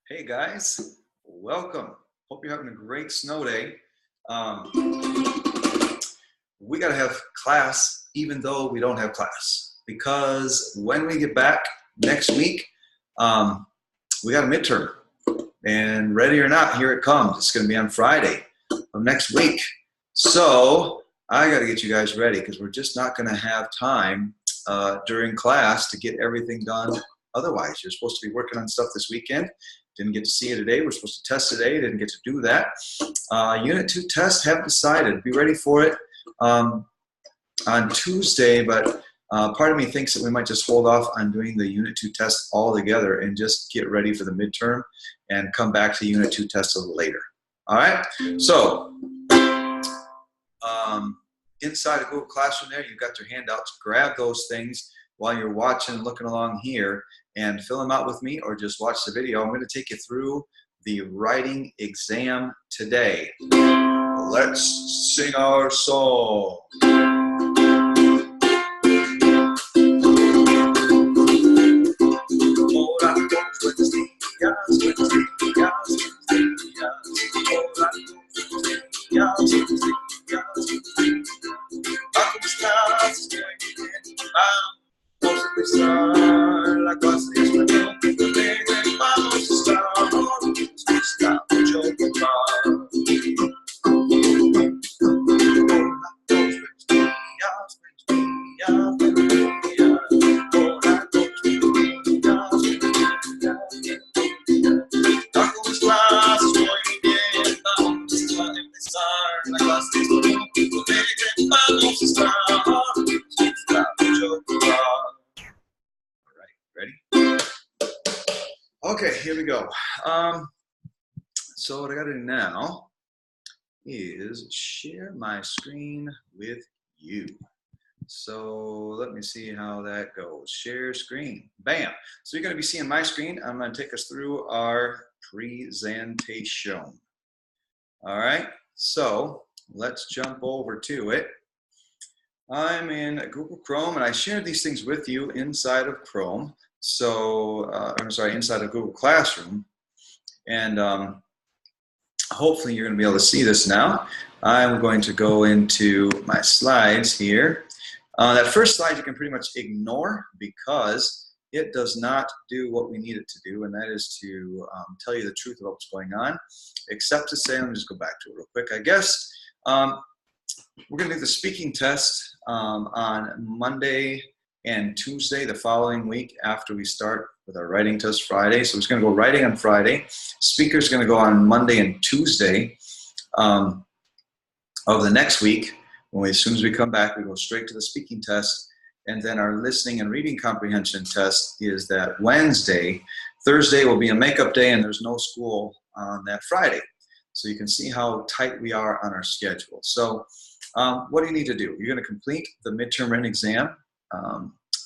Hey guys, welcome. Hope you're having a great snow day. We got to have class even though we don't have class, because when we get back next week, we got a midterm. And ready or not, here it comes. It's going to be on Friday of next week. So I got to get you guys ready, because we're just not going to have time during class to get everything done. Otherwise, you're supposed to be working on stuff this weekend. Didn't get to see it today. We're supposed to test today. Didn't get to do that. Unit 2 test, haven't decided. Be ready for it on Tuesday, but part of me thinks that we might just hold off on doing the Unit 2 test altogether and just get ready for the midterm and come back to Unit 2 test a little later. All right? So, inside of Google Classroom there, you've got your handouts. Grab those things while you're watching and looking along here and fill them out with me, or just watch the video. I'm going to take you through the writing exam today. Let's sing our song. La clase es bueno, vamos a estar mucho Okay, here we go. So what I got to do now is share my screen with you. So let me see how that goes. Share screen. Bam. So you're going to be seeing my screen. I'm going to take us through our presentation. All right. So let's jump over to it. I'm in Google Chrome, and I shared these things with you inside of Chrome. So, I'm sorry, inside of Google Classroom. And hopefully you're going to be able to see this now. I'm going to go into my slides here. That first slide you can pretty much ignore, because it does not do what we need it to do, and that is to tell you the truth about what's going on, except to say, let me just go back to it real quick, I guess. We're going to do the speaking test on Monday and Tuesday the following week after we start with our writing test Friday. So it's going to go writing on Friday. Speaker's going to go on Monday and Tuesday of the next week. As soon as we come back, we go straight to the speaking test. And then our listening and reading comprehension test is that Wednesday. Thursday will be a makeup day, and there's no school on that Friday. So you can see how tight we are on our schedule. So what do you need to do? You're going to complete the midterm written exam.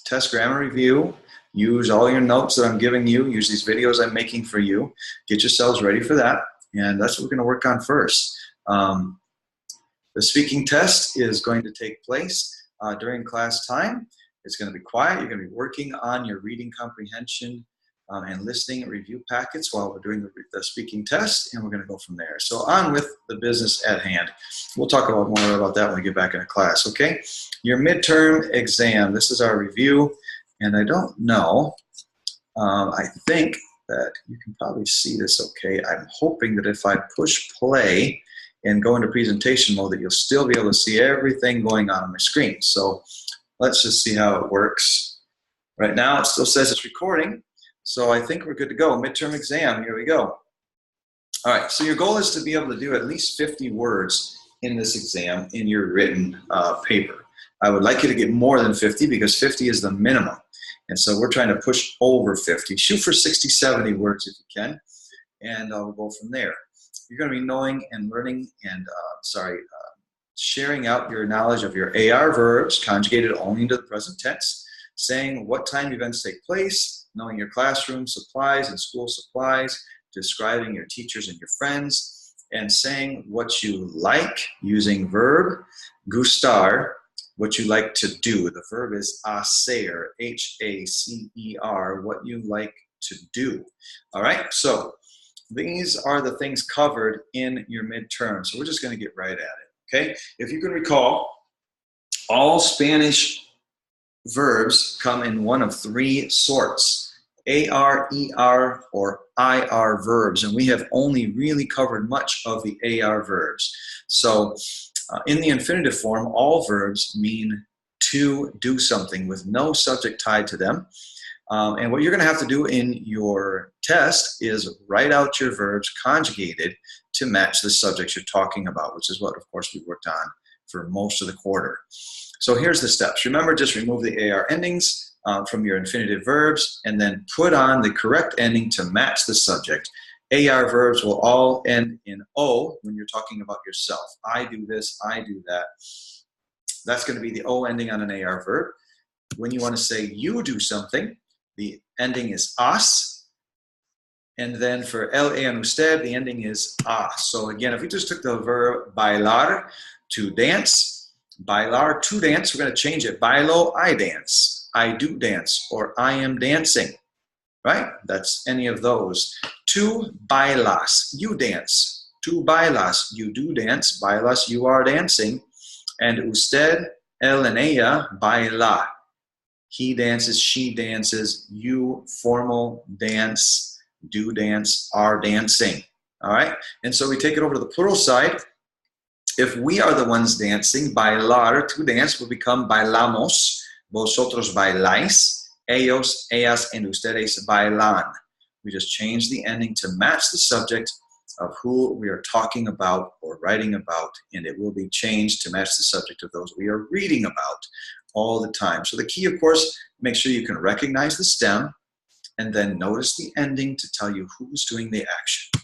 Test grammar review, use all your notes that I'm giving you, use these videos I'm making for you, get yourselves ready for that, and that's what we're going to work on first. The speaking test is going to take place during class time. It's going to be quiet. You're going to be working on your reading comprehension and listening and review packets while we're doing the speaking test, and we're going to go from there. So on with the business at hand. We'll talk about more about that when we get back into class, okay? Your midterm exam, this is our review, and I don't know, I think that you can probably see this okay. I'm hoping that if I push play and go into presentation mode, that you'll still be able to see everything going on my screen. So let's just see how it works. Right now it still says it's recording. So I think we're good to go. Midterm exam, here we go. All right, so your goal is to be able to do at least 50 words in this exam in your written paper. I would like you to get more than 50, because 50 is the minimum. And so we're trying to push over 50. Shoot for 60, 70 words if you can, and we'll go from there. You're going to be knowing and learning and, sharing out your knowledge of your AR verbs, conjugated only into the present tense, saying what time events take place, knowing your classroom supplies and school supplies, describing your teachers and your friends, and saying what you like using verb gustar, what you like to do. The verb is hacer, H-A-C-E-R, what you like to do. All right, so these are the things covered in your midterm. So we're just going to get right at it, okay? If you can recall, all Spanish verbs come in one of three sorts: AR, ER, or IR verbs, and we have only really covered much of the AR verbs. So in the infinitive form, all verbs mean to do something with no subject tied to them. And what you're going to have to do in your test is write out your verbs conjugated to match the subjects you're talking about, which is what, of course, we worked on for most of the quarter. So here's the steps. Remember, just remove the AR endings from your infinitive verbs and then put on the correct ending to match the subject. AR verbs will all end in O when you're talking about yourself. I do this, I do that. That's going to be the O ending on an AR verb. When you want to say you do something, the ending is as. And then for él, ella, and usted, the ending is a. So again, if we just took the verb bailar, to dance, bailar, to dance, we're going to change it. Bailo, I dance. I do dance, or I am dancing, right? That's any of those. Tu bailas, you dance. Tu bailas, you do dance. Bailas, you are dancing. And usted, él, and ella, baila. He dances, she dances, you, formal, dance, do dance, are dancing. All right? And so we take it over to the plural side. If we are the ones dancing, bailar, to dance, will become bailamos, vosotros bailáis, ellos, ellas, and ustedes bailan. We just change the ending to match the subject of who we are talking about or writing about, and it will be changed to match the subject of those we are reading about all the time. So the key, of course, make sure you can recognize the stem and then notice the ending to tell you who's doing the action.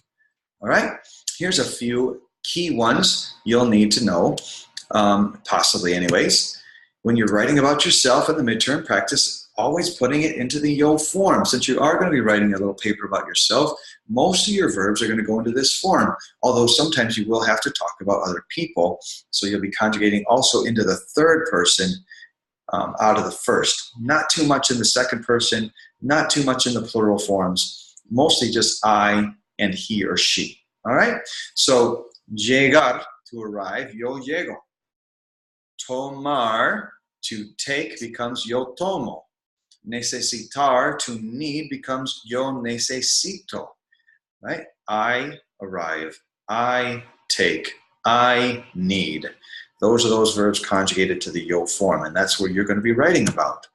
All right, here's a few key ones you'll need to know, possibly anyways. When you're writing about yourself in the midterm, practice always putting it into the yo form. Since you are going to be writing a little paper about yourself, most of your verbs are going to go into this form, although sometimes you will have to talk about other people, so you'll be conjugating also into the third person out of the first. Not too much in the second person, not too much in the plural forms, mostly just I and he or she. All right? So, llegar, to arrive, yo llego. Tomar, to take, becomes yo tomo. Necesitar, to need, becomes yo necesito. Right? I arrive, I take, I need. Those are those verbs conjugated to the yo form, and that's where you're going to be writing about.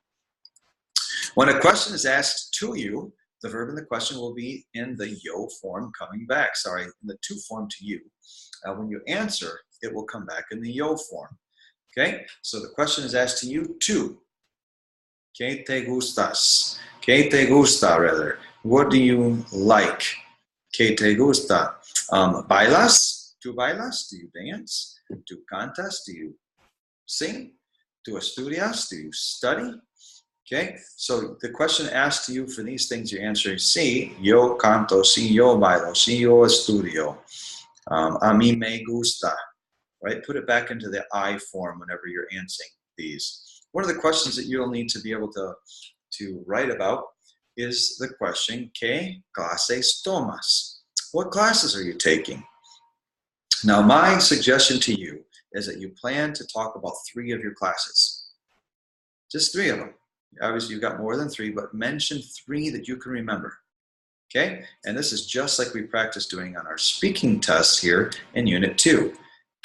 When a question is asked to you, the verb in the question will be in the yo form coming back. Sorry, in the to form to you. When you answer, it will come back in the yo form. Okay? So the question is asked to you, to. ¿Qué te gustas? ¿Qué te gusta, rather? What do you like? ¿Qué te gusta? ¿Bailas? ¿Tú bailas? Do you dance? ¿Tú cantas? Do you sing? ¿Tú estudias? Do you study? Okay, so the question asked to you for these things, you answer, sí, yo canto, sí, yo bailo, sí, yo estudio. A mí me gusta, right? Put it back into the I form whenever you're answering these. One of the questions that you'll need to be able to write about is the question, ¿qué clases tomas? What classes are you taking? Now, my suggestion to you is that you plan to talk about 3 of your classes. Just 3 of them. Obviously, you've got more than 3, but mention 3 that you can remember. Okay? And this is just like we practiced doing on our speaking tests here in Unit 2.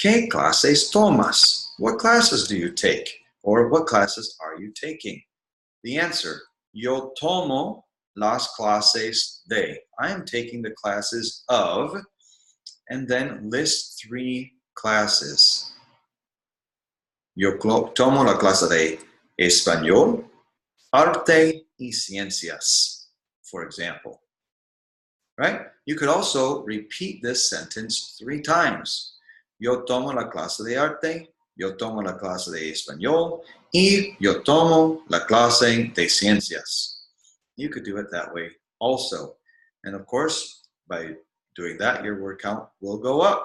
¿Qué clases tomas? What classes do you take? Or what classes are you taking? The answer, yo tomo las clases de. I am taking the classes of, and then list 3 classes. Yo tomo la clase de español, arte y ciencias, for example. Right? You could also repeat this sentence 3 times. Yo tomo la clase de arte, yo tomo la clase de español, y yo tomo la clase de ciencias. You could do it that way also. And of course, by doing that, your word count will go up.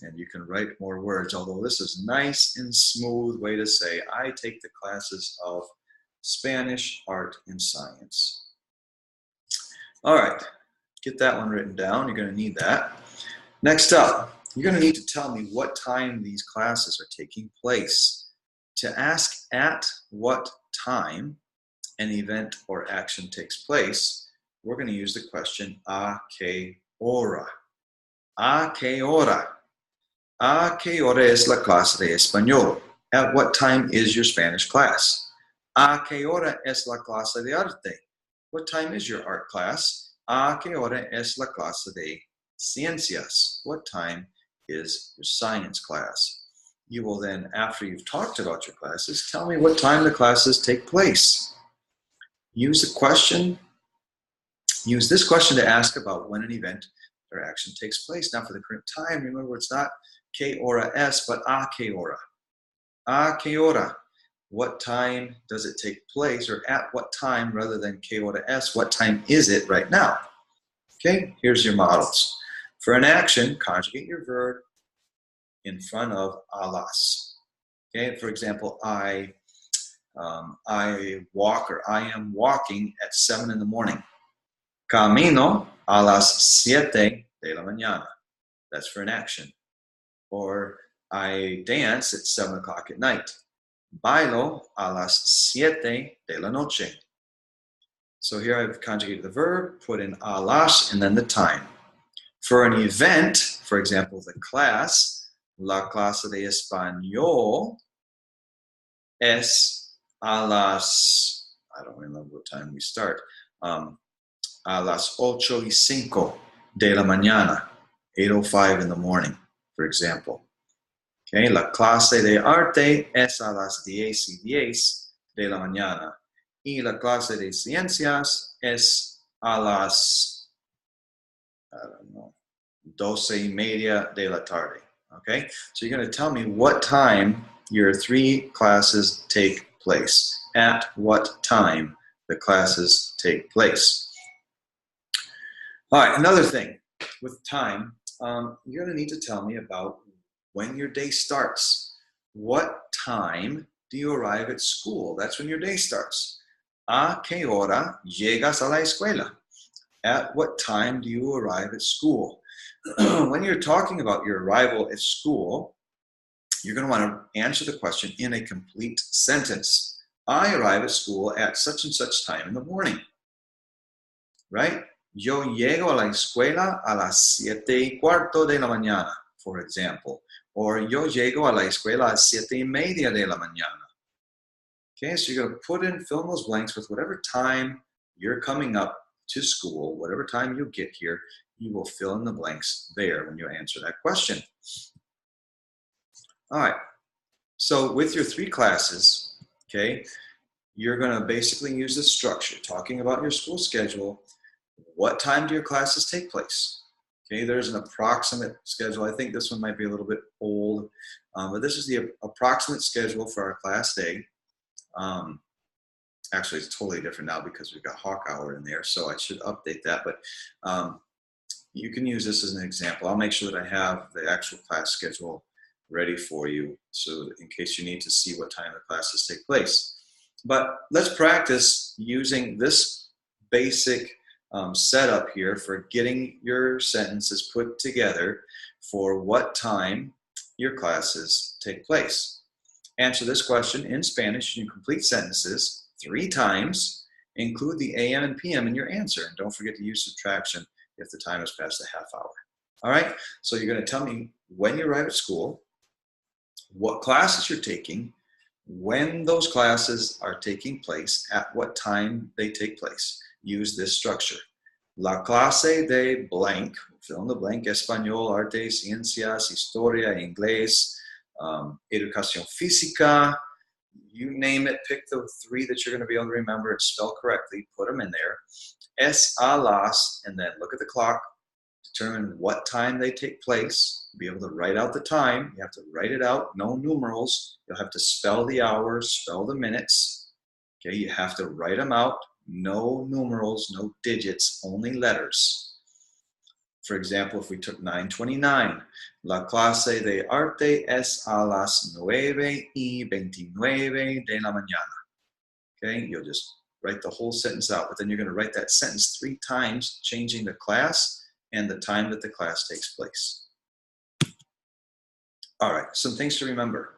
And you can write more words, although this is nice and smooth way to say, I take the classes of Spanish, art, and science. All right, get that one written down. You're going to need that. Next up, you're going to need to tell me what time these classes are taking place. To ask at what time an event or action takes place, we're going to use the question a qué hora. A qué hora. A qué hora es la clase de español? At what time is your Spanish class? A qué hora es la clase de arte? What time is your art class? A qué hora es la clase de ciencias? What time is your science class? You will then, after you've talked about your classes, tell me what time the classes take place. Use this question to ask about when an event or action takes place. Now for the current time, remember it's not qué hora es, but a qué hora. A qué hora. What time does it take place, or at what time rather than qué hora es, what time is it right now? Okay, here's your models. For an action, conjugate your verb in front of a las. Okay, for example, I walk, or I am walking at 7 in the morning. Camino a las 7 de la mañana. That's for an action. Or I dance at 7 o'clock at night. Bailo a las 7 de la noche. So here I've conjugated the verb, put in a las, and then the time. For an event, for example, the class, la clase de español es a las, I don't remember what time we start, a las 8:05 de la mañana, 8:05 in the morning, for example. Okay, la clase de arte es a las 10:10 de la mañana. Y la clase de ciencias es a las, 12:30 de la tarde. Okay, so you're going to tell me what time your 3 classes take place. At what time the classes take place. All right, another thing with time, you're going to need to tell me about when your day starts. What time do you arrive at school? That's when your day starts. ¿A qué hora llegas a la escuela? At what time do you arrive at school? When you're talking about your arrival at school, you're going to want to answer the question in a complete sentence. I arrive at school at such and such time in the morning. Right? Yo llego a la escuela a las 7:15 de la mañana, for example. Or yo llego a la escuela a las 7:30 de la mañana. Okay, so you're going to fill in those blanks with whatever time you're coming up to school, whatever time you get here, you will fill in the blanks there when you answer that question. All right, so with your 3 classes, okay, you're going to basically use this structure, talking about your school schedule. What time do your classes take place? Okay, there's an approximate schedule. I think this one might be a little bit old, but this is the approximate schedule for our class day. Actually, it's totally different now because we've got Hawk Hour in there, so I should update that. But you can use this as an example. I'll make sure that I have the actual class schedule ready for you, so in case you need to see what time the classes take place. But let's practice using this basic setup here for getting your sentences put together for what time your classes take place. Answer this question in Spanish in complete sentences 3 times. Include the AM and PM in your answer. And don't forget to use subtraction if the time has passed a half hour. All right, so you're going to tell me when you arrive at school, what classes you're taking, when those classes are taking place, at what time they take place. Use this structure. La clase de blank, fill in the blank, español, arte, ciencias, historia, inglés, educación física, you name it, pick the 3 that you're going to be able to remember and spell correctly, put them in there. Es a las, and then look at the clock, determine what time they take place, be able to write out the time. You have to write it out, no numerals. You'll have to spell the hours, spell the minutes. Okay, you have to write them out, no numerals, no digits, only letters. For example, if we took 929, la clase de arte es a las 9:29 de la mañana. Okay, you'll just write the whole sentence out, but then you're going to write that sentence 3 times, changing the class and the time that the class takes place. All right, some things to remember.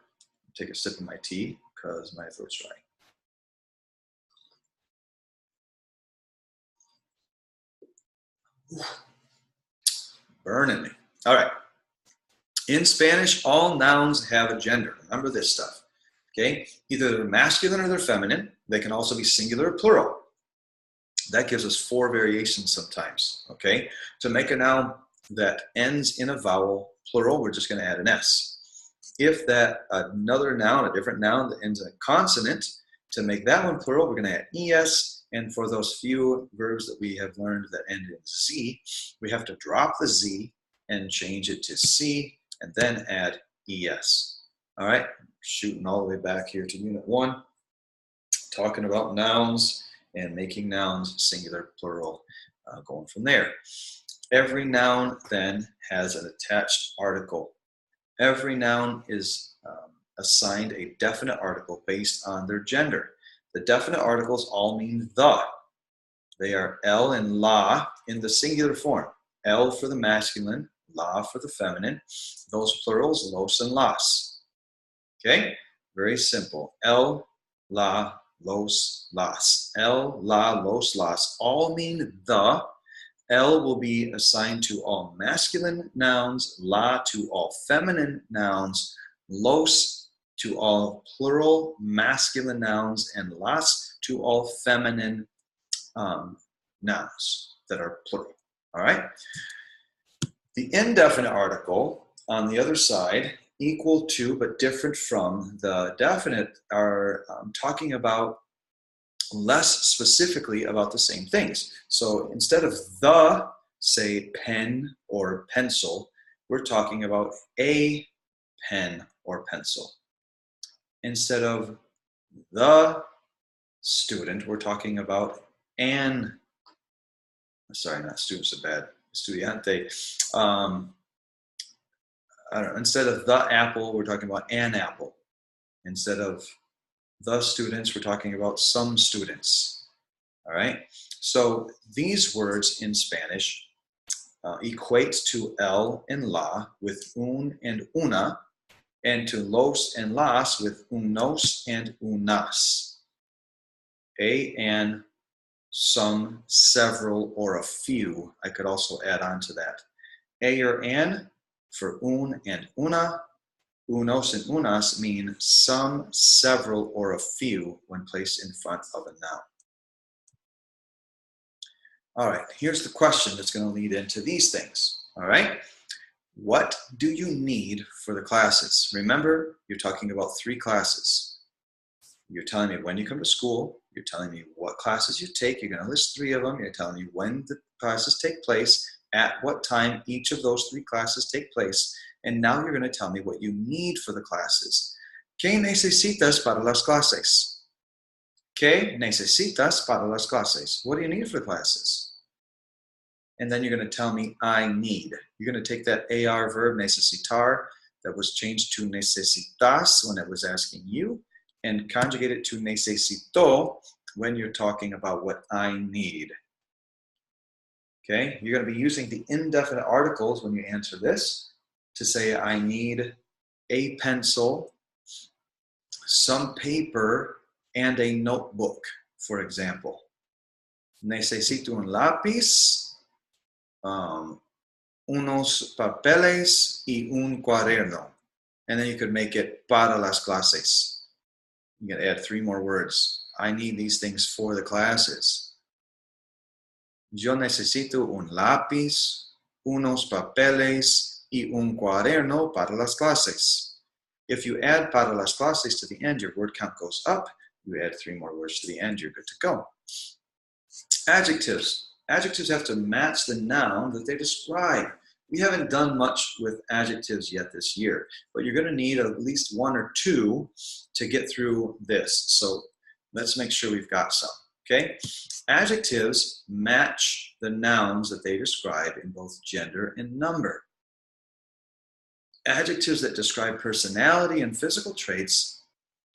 Take a sip of my tea because my throat's dry. Burning me. All right. In Spanish, all nouns have a gender. Remember this stuff. Okay? Either they're masculine or they're feminine. They can also be singular or plural. That gives us 4 variations sometimes. Okay? To make a noun that ends in a vowel, plural, we're just going to add an S. If that another noun, a different noun that ends in a consonant, to make that one plural, we're going to add ES. And for those few verbs that we have learned that end in Z, we have to drop the Z and change it to C and then add ES. All right, shooting all the way back here to Unit 1, talking about nouns and making nouns singular, plural, going from there. Every noun then has an attached article. Every noun is assigned a definite article based on their gender. The definite articles all mean the. They are el and la in the singular form. El for the masculine, la for the feminine. Those plurals, los and las. Okay? Very simple. El, la, los, las. El, la, los, las all mean the. El will be assigned to all masculine nouns, la to all feminine nouns, los to all plural masculine nouns, and las to all feminine nouns that are plural. All right? The indefinite article on the other side, equal to but different from the definite, are talking about less specifically about the same things. So instead of the, say, pen or pencil, we're talking about a pen or pencil. Instead of the student, we're talking about an, sorry, not student's a bad, estudiante. I don't know, instead of the apple, we're talking about an apple. Instead of the students, we're talking about some students. All right? So these words in Spanish equate to el and la with un and una, and to los and las with unos and unas. A, an, some, several, or a few. I could also add on to that. A or an for un and una. Unos and unas mean some, several, or a few when placed in front of a noun. All right, here's the question that's going to lead into these things. All right, what do you need for the classes? Remember, you're talking about 3 classes. You're telling me when you come to school. You're telling me what classes you take. You're going to list 3 of them. You're telling me when the classes take place, at what time each of those 3 classes take place. And now you're going to tell me what you need for the classes. ¿Qué necesitas para las clases? ¿Qué necesitas para las clases? What do you need for the classes? And then you're going to tell me I need. You're going to take that AR verb, necesitar, that was changed to necesitas when it was asking you, and conjugate it to necesito when you're talking about what I need. Okay, you're going to be using the indefinite articles when you answer this to say I need a pencil, some paper, and a notebook, for example. Necesito un lápiz, unos papeles y un cuaderno. And then you could make it para las clases. You can add 3 more words. I need these things for the classes. Yo necesito un lápiz, unos papeles, y un cuaderno para las clases. If you add para las clases to the end, your word count goes up. You add 3 more words to the end, you're good to go. Adjectives. Adjectives have to match the noun that they describe. We haven't done much with adjectives yet this year, but you're going to need at least 1 or 2 to get through this. So let's make sure we've got some, okay? Adjectives match the nouns that they describe in both gender and number. Adjectives that describe personality and physical traits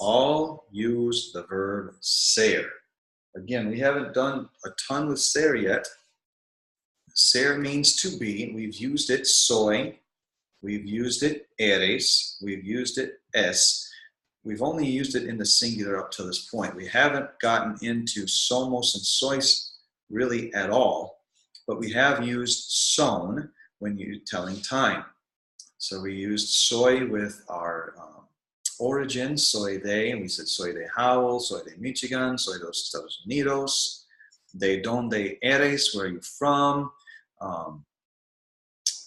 all use the verb ser. Again, we haven't done a ton with ser yet. Ser means to be. We've used it soy. We've used it eres. We've used it es. We've only used it in the singular up to this point. We haven't gotten into somos and sois really at all, but we have used son when you're telling time. So we used soy with our origin, soy de, and we said soy de Howell, soy de Michigan, soy de los Estados Unidos. De donde eres, where are you from?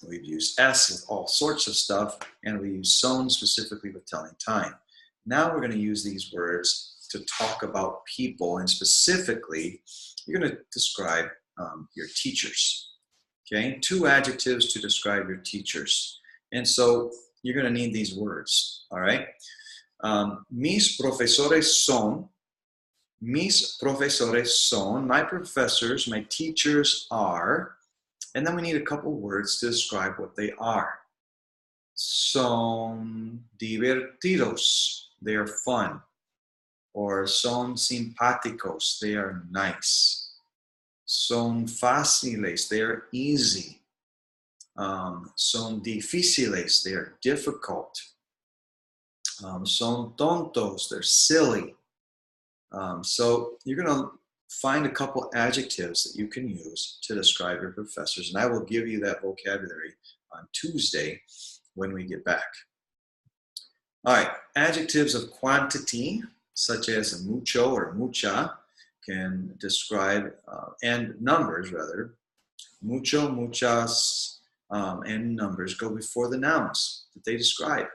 We've used es with all sorts of stuff, and we use son specifically with telling time. Now we're going to use these words to talk about people, and specifically, you're going to describe your teachers. Okay, 2 adjectives to describe your teachers. And so you're going to need these words, all right? Mis profesores son, my professors, my teachers are, and then we need a couple words to describe what they are. Son divertidos, they are fun. Or son simpáticos, they are nice. Son fáciles, they are easy. Son difíciles, they're difficult. Son tontos, they're silly. So you're going to find a couple adjectives that you can use to describe your professors, and I will give you that vocabulary on Tuesday when we get back. All right, adjectives of quantity, such as mucho or mucha, can describe, and numbers rather, mucho, muchas, and numbers go before the nouns that they describe.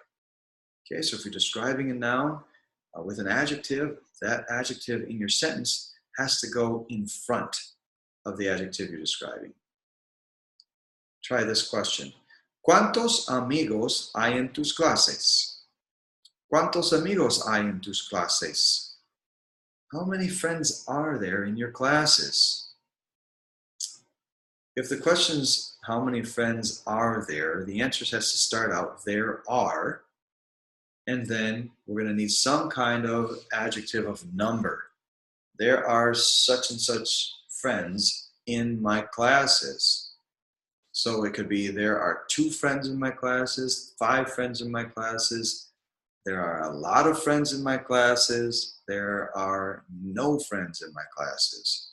Okay, so if you're describing a noun with an adjective, that adjective in your sentence has to go in front of the adjective you're describing. Try this question. ¿Cuántos amigos hay en tus clases? ¿Cuántos amigos hay en tus clases? How many friends are there in your classes? If the question's how many friends are there, the answer has to start out there are, and then we're going to need some kind of adjective of number. There are such and such friends in my classes. So it could be there are 2 friends in my classes, 5 friends in my classes. There are a lot of friends in my classes. There are no friends in my classes.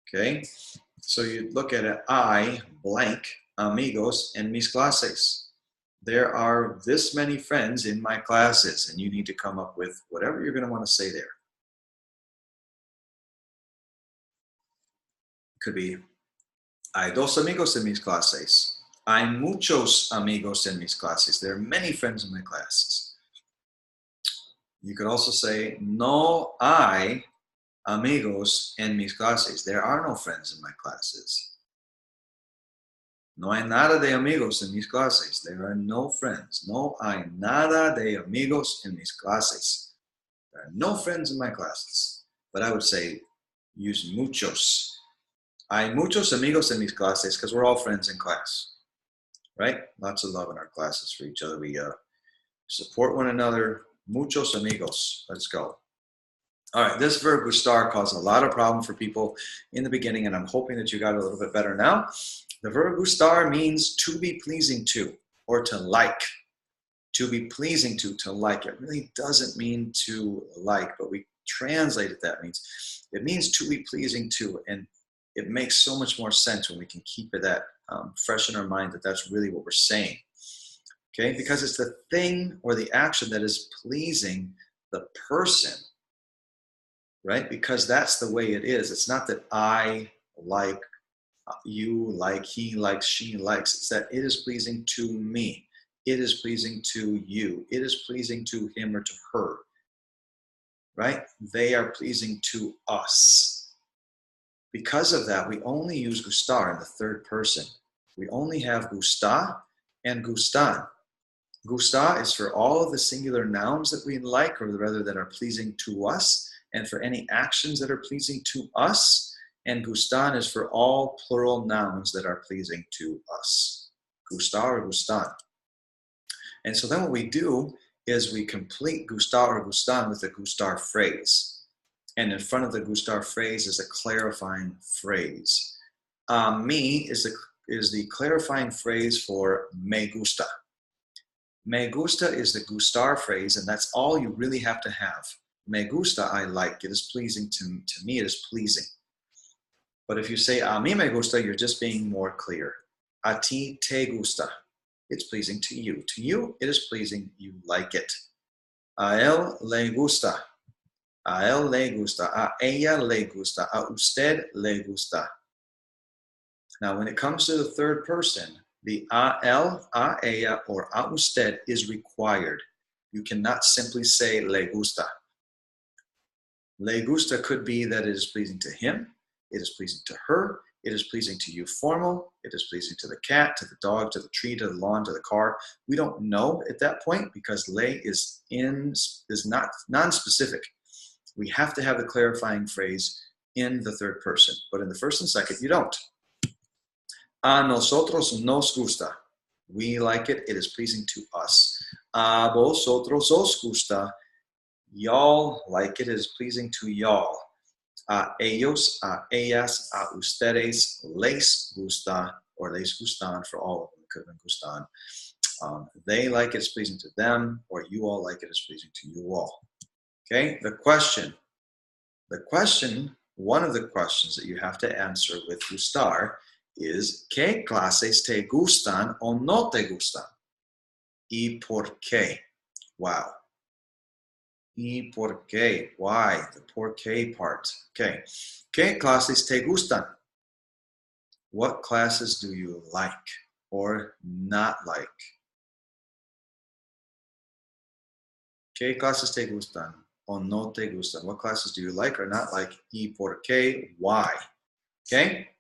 Okay? So you look at it, I, blank, amigos en mis clases. There are this many friends in my classes, and you need to come up with whatever you're going to want to say there. It could be, hay 2 amigos en mis clases. Hay muchos amigos en mis clases. There are many friends in my classes. You could also say, no hay amigos en mis clases. There are no friends in my classes. No hay nada de amigos en mis clases. There are no friends. No hay nada de amigos en mis clases. There are no friends in my classes. But I would say use muchos. Hay muchos amigos en mis clases because we're all friends in class. Right? Lots of love in our classes for each other. We support one another. Muchos amigos. Let's go. All right, this verb gustar caused a lot of problem for people in the beginning, and I'm hoping that you got it a little bit better now. The verb gustar means to be pleasing to, or to like. To be pleasing to like. It really doesn't mean to like, but we translate it that means. It means to be pleasing to, and it makes so much more sense when we can keep it that fresh in our mind that that's really what we're saying. Okay, because it's the thing or the action that is pleasing the person. Right? Because that's the way it is. It's not that I like, you like, he likes, she likes. It's that it is pleasing to me. It is pleasing to you. It is pleasing to him or to her. Right? They are pleasing to us. Because of that, we only use gustar in the 3rd person. We only have gusta and gustan. Gusta is for all of the singular nouns that we like, or rather that are pleasing to us. And for any actions that are pleasing to us, And gustan is for all plural nouns that are pleasing to us. Gustar or gustan. And so then what we do is we complete gustar or gustan with a gustar phrase. And in front of the gustar phrase is a clarifying phrase. Me is the clarifying phrase for me gusta. Me gusta is the gustar phrase, and that's all you really have to have. Me gusta, I like. It is pleasing to me. It is pleasing. But if you say a mí me gusta, you're just being more clear. A ti te gusta. It's pleasing to you. To you, it is pleasing. You like it. A él le gusta. A él le gusta. A ella le gusta. A usted le gusta. Now, when it comes to the third person, the a él, a ella, or a usted is required. You cannot simply say le gusta. Le gusta could be that it is pleasing to him, it is pleasing to her, it is pleasing to you formal, it is pleasing to the cat, to the dog, to the tree, to the lawn, to the car. We don't know at that point because le is not non-specific. We have to have the clarifying phrase in the third person, but in the first and second, you don't. A nosotros nos gusta. We like it, it is pleasing to us. A vosotros os gusta. Y'all like it, it is pleasing to y'all. A ellos, a ellas, a ustedes les gusta, or les gustan for all of them, it could have been gustan. They like it, it's pleasing to them, or you all like it, it's pleasing to you all. Okay, the question, one of the questions that you have to answer with gustar is, ¿qué clases te gustan o no te gustan? ¿Y por qué? Wow. ¿Y por qué? Why? The por qué part. Okay. ¿Qué clases te gustan? What classes do you like or not like? ¿Qué clases te gustan o no te gustan? What classes do you like or not like? ¿Y por qué? Why? Okay.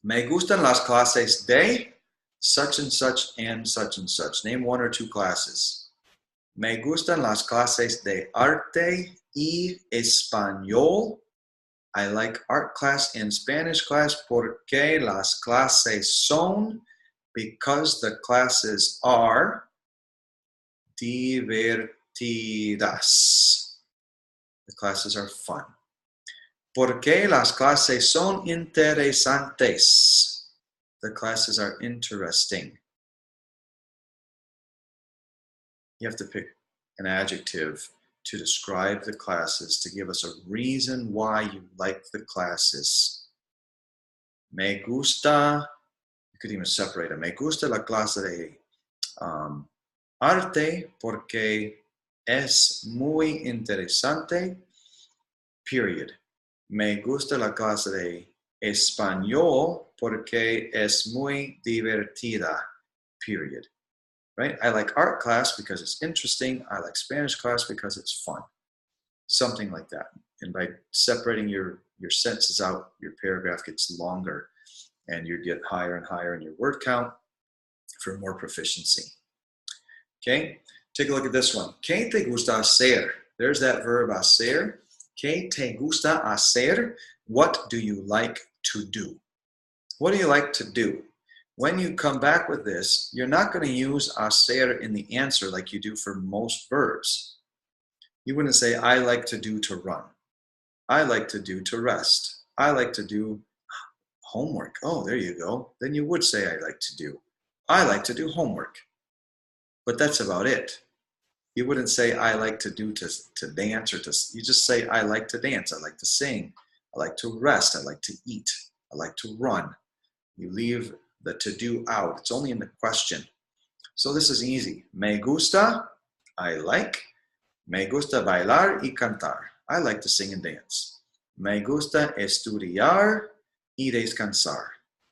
Me gustan las clases de such and such and such and such. Name one or two classes. Me gustan las clases de arte y español. I like art class and Spanish class porque las clases son, because the classes are divertidas. The classes are fun. Porque las clases son interesantes. The classes are interesting. You have to pick an adjective to describe the classes, to give us a reason why you like the classes. Me gusta, you could even separate it. Me gusta la clase de arte porque es muy interesante, period. Me gusta la clase de español porque es muy divertida, period. Right? I like art class because it's interesting. I like Spanish class because it's fun. Something like that. And by separating your sentences out, your paragraph gets longer and you get higher and higher in your word count for more proficiency. Okay? Take a look at this one. ¿Qué te gusta hacer? There's that verb hacer. ¿Qué te gusta hacer? What do you like to do? What do you like to do? When you come back with this, you're not going to use hacer in the answer like you do for most verbs. You wouldn't say, I like to do to run. I like to do to rest. I like to do homework. Oh, there you go. Then you would say, I like to do. I like to do homework. But that's about it. You wouldn't say, I like to do to dance or to, you just say, I like to dance. I like to sing. I like to rest. I like to eat. I like to run. You leave the to do out. It's only in the question. So this is easy. Me gusta, I like. Me gusta bailar y cantar. I like to sing and dance. Me gusta estudiar y descansar.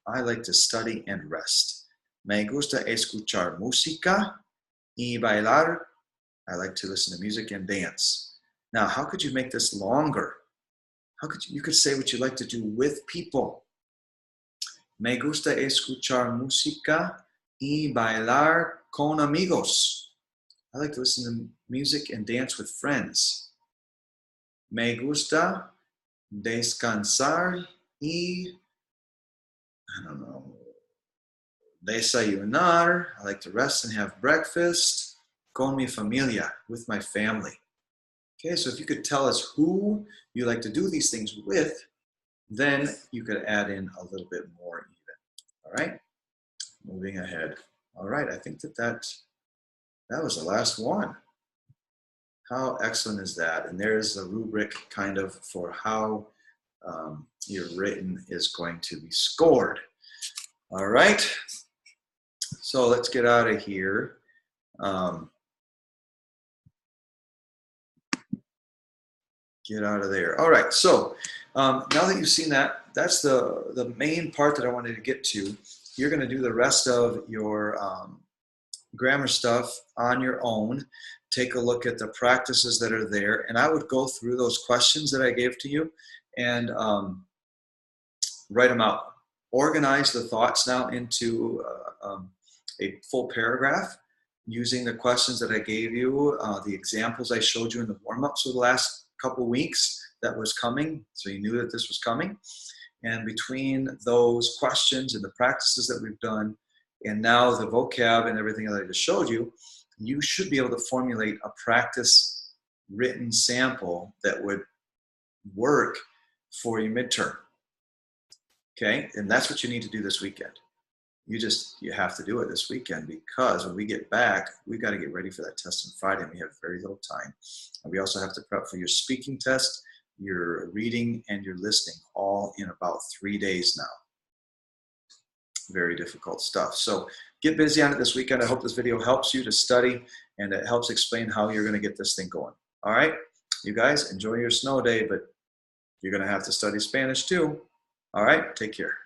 I like to study and rest. Me gusta escuchar música y bailar. I like to listen to music and dance. Now, how could you make this longer? How could you could say what you like to do with people. Me gusta escuchar música y bailar con amigos. I like to listen to music and dance with friends. Me gusta descansar I don't know. Desayunar. I like to rest and have breakfast. Con mi familia, with my family. Okay, so if you could tell us who you like to do these things with, then you could add in a little bit more even. All right, moving ahead. All right, I think that was the last one. How excellent is that? And there's a rubric kind of for how your written is going to be scored. All right, so let's get out of here. Get out of there. All right, so now that you've seen that, that's the main part that I wanted to get to. You're going to do the rest of your grammar stuff on your own. Take a look at the practices that are there, and I would go through those questions that I gave to you and write them out. Organize the thoughts now into a full paragraph using the questions that I gave you, the examples I showed you in the warm-ups for the last couple weeks that was coming, so you knew that this was coming. And between those questions and the practices that we've done, and now the vocab and everything that I just showed you, you should be able to formulate a practice written sample that would work for your midterm. Okay, and that's what you need to do this weekend. You have to do it this weekend, because when we get back, we've got to get ready for that test on Friday, and we have very little time. And we also have to prep for your speaking test, your reading, and your listening, all in about 3 days now. Very difficult stuff. So get busy on it this weekend. I hope this video helps you to study, and it helps explain how you're going to get this thing going. All right, you guys enjoy your snow day, but you're going to have to study Spanish too. All right, take care.